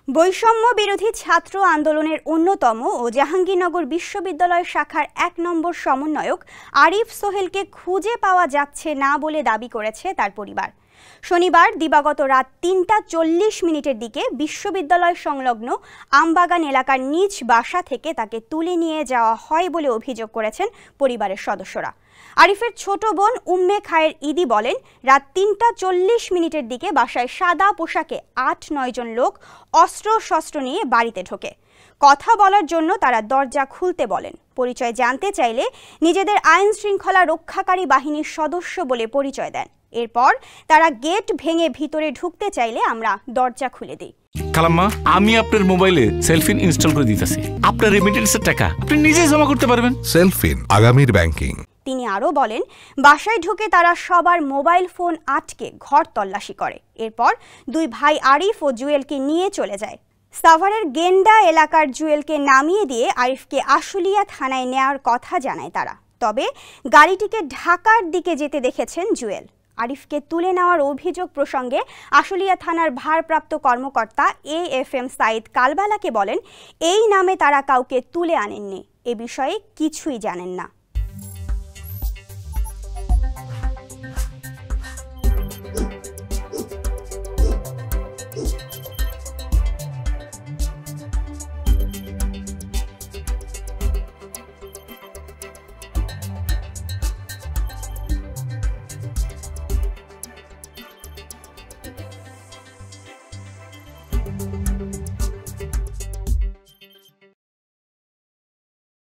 বৈষম্য বিরোধী ছাত্র আন্দোলনের অন্যতম ও জাহাঙ্গীরনগর বিশ্ববিদ্যালয় শাখার ১ নম্বর সমন্বয়ক আরিফ সোহেলকে খুঁজে পাওয়া যাচ্ছে না বলে দাবি করেছে তার পরিবার। শনিবার দিবাগত রাত ৩টা ৪০ দিকে বিশ্ববিদ্যালয় সংলগ্ন আমবাগান এলাকার নিজ বাসা থেকে তাকে তুলে নিয়ে যাওয়া হয় বলে অভিযোগ করেছেন পরিবারের সদস্যরা। আরিফের ছোট বোন উম্মে খায়ের ইদি বলেন, রাত ৩টা ৪০ দিকে বাসায় সাদা পোশাকে ৮-৯ জন লোক অস্ত্র-শস্ত্র নিয়ে বাড়িতে ঢোকে। কথা বলার জন্য তারা দরজা খুলতে বলেন। পরিচয় জানতে চাইলে নিজেদের আইন শৃঙ্খলা রক্ষাকারী বাহিনীর সদস্য বলে পরিচয় দেন। এরপর তারা গেট ভেঙে ভিতরে ঢুকতে চাইলে আমরা দরজা খুলে দিই। খালাম্মা, আমি আপনার মোবাইলে সেলফিন ইনস্টল করে দিতেছি। আপনার রেমিটেন্সের টাকা আপনি নিজেই জমা করতে পারবেন। সেলফিন, আগামীর ব্যাংকিং। তিনি আরও বলেন, বাসায় ঢুকে তারা সবার মোবাইল ফোন আটকে ঘর তল্লাশি করে। এরপর দুই ভাই আরিফ ও জুয়েলকে নিয়ে চলে যায়। সাভারের গেন্ডা এলাকার জুয়েলকে নামিয়ে দিয়ে আরিফকে আশুলিয়া থানায় নেওয়ার কথা জানায় তারা। তবে গাড়িটিকে ঢাকার দিকে যেতে দেখেছেন জুয়েল। আরিফকে তুলে নেওয়ার অভিযোগ প্রসঙ্গে আশুলিয়া থানার ভারপ্রাপ্ত কর্মকর্তা AFM সাইদ কালবালাকে বলেন, এই নামে তারা কাউকে তুলে আনেননি, এ বিষয়ে কিছুই জানেন না।